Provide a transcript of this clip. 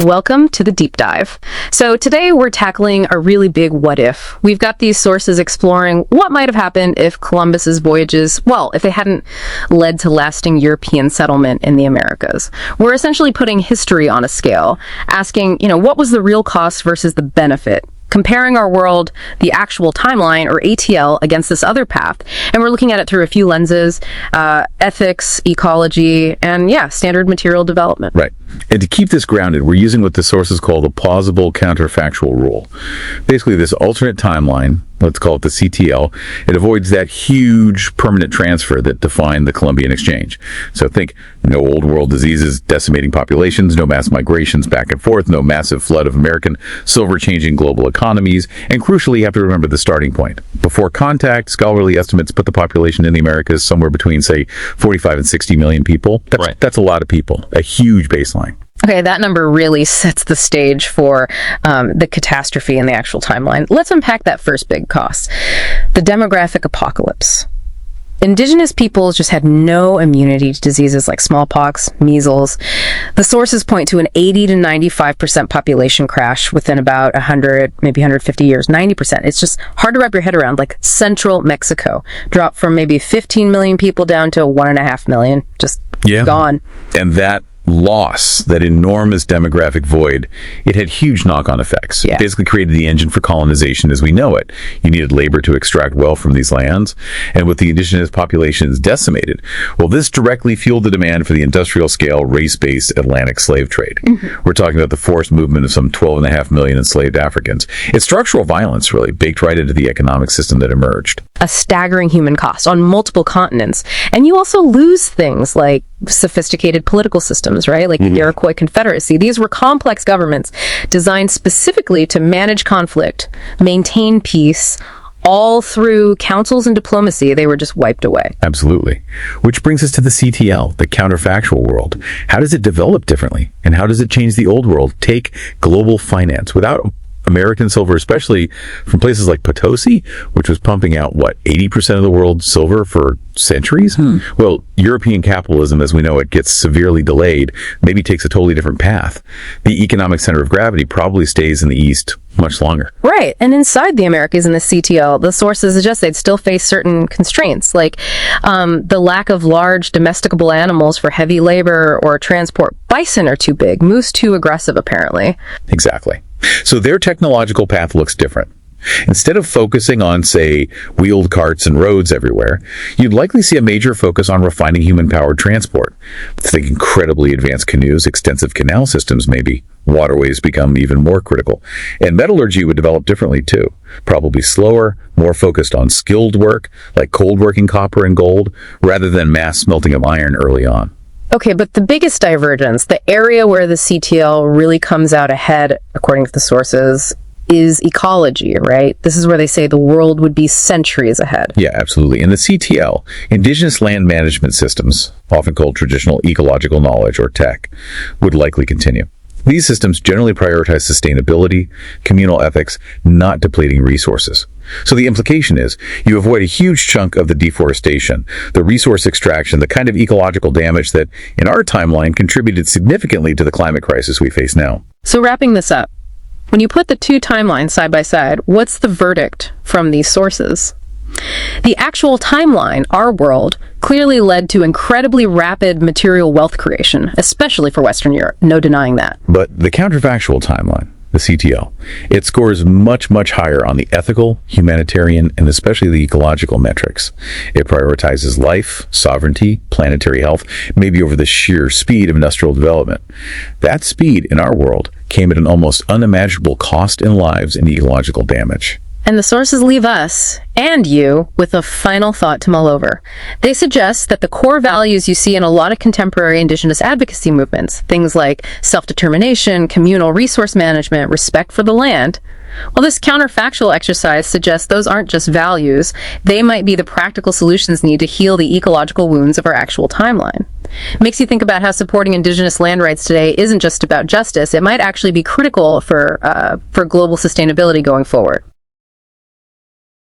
Welcome to the deep dive. So today we're tackling a really big what if. We've got these sources exploring what might have happened if Columbus's voyages, if they hadn't led to lasting European settlement in the Americas. We're essentially putting history on a scale, asking, what was the real cost versus the benefit? Comparing our world, the actual timeline, or ATL, against this other path. And we're looking at it through a few lenses, ethics, ecology, and standard material development. Right. And to keep this grounded, we're using what the sources call the plausible counterfactual rule. Basically, this alternate timeline, let's call it the CTL, it avoids that huge permanent transfer that defined the Columbian Exchange. So think no old world diseases decimating populations, no mass migrations back and forth, no massive flood of American silver changing global economies, and crucially, you have to remember the starting point. Before contact, scholarly estimates put the population in the Americas somewhere between, say, 45 and 60 million people. That's a lot of people, a huge baseline. Okay, that number really sets the stage for the catastrophe in the actual timeline. Let's unpack that first big cost, the demographic apocalypse. Indigenous peoples just had no immunity to diseases like smallpox, measles. The sources point to an 80 to 95% population crash within about 100, maybe 150 years, 90%. It's just hard to wrap your head around, like central Mexico dropped from maybe 15 million people down to 1.5 million, just gone. And that loss, that enormous demographic void, it had huge knock-on effects. It basically created the engine for colonization as we know it. You needed labor to extract wealth from these lands, and with the indigenous populations decimated, this directly fueled the demand for the industrial-scale, race-based Atlantic slave trade. We're talking about the forced movement of some 12.5 million enslaved Africans. It's structural violence, really, baked right into the economic system that emerged. A staggering human cost on multiple continents. And you also lose things like sophisticated political systems, right? Like the Iroquois Confederacy. These were complex governments designed specifically to manage conflict, maintain peace, all through councils and diplomacy. They were just wiped away. Absolutely. Which brings us to the CTL, the counterfactual world. How does it develop differently? And how does it change the old world? Take global finance. Without American silver, especially from places like Potosi, which was pumping out, 80% of the world's silver for centuries? European capitalism, as we know it, gets severely delayed, maybe takes a totally different path. The economic center of gravity probably stays in the East much longer. Right. And inside the Americas in the CTL, the sources suggest they'd still face certain constraints, like the lack of large domesticable animals for heavy labor or transport. Bison are too big, moose too aggressive, apparently. Exactly. So their technological path looks different. Instead of focusing on, say, wheeled carts and roads everywhere, you'd likely see a major focus on refining human-powered transport. Think incredibly advanced canoes, extensive canal systems maybe. Waterways become even more critical. And metallurgy would develop differently too. Probably slower, more focused on skilled work, like cold working copper and gold, rather than mass smelting of iron early on. Okay, but the biggest divergence, the area where the CTL really comes out ahead, according to the sources, is ecology, right? This is where they say the world would be centuries ahead. Yeah, absolutely. In the CTL, indigenous land management systems, often called traditional ecological knowledge or tech, would likely continue. These systems generally prioritize sustainability, communal ethics, not depleting resources. So the implication is you avoid a huge chunk of the deforestation, the resource extraction, the kind of ecological damage that, in our timeline, contributed significantly to the climate crisis we face now. So wrapping this up, when you put the two timelines side by side, what's the verdict from these sources? The actual timeline, our world, clearly led to incredibly rapid material wealth creation, especially for Western Europe. No denying that. But the counterfactual timeline, the CTL, it scores much, much higher on the ethical, humanitarian, and especially the ecological metrics. It prioritizes life, sovereignty, planetary health, maybe over the sheer speed of industrial development. That speed in our world came at an almost unimaginable cost in lives and ecological damage. And the sources leave us, and you, with a final thought to mull over. They suggest that the core values you see in a lot of contemporary indigenous advocacy movements, things like self-determination, communal resource management, respect for the land, this counterfactual exercise suggests those aren't just values, they might be the practical solutions needed to heal the ecological wounds of our actual timeline. Makes you think about how supporting indigenous land rights today isn't just about justice, it might actually be critical for global sustainability going forward.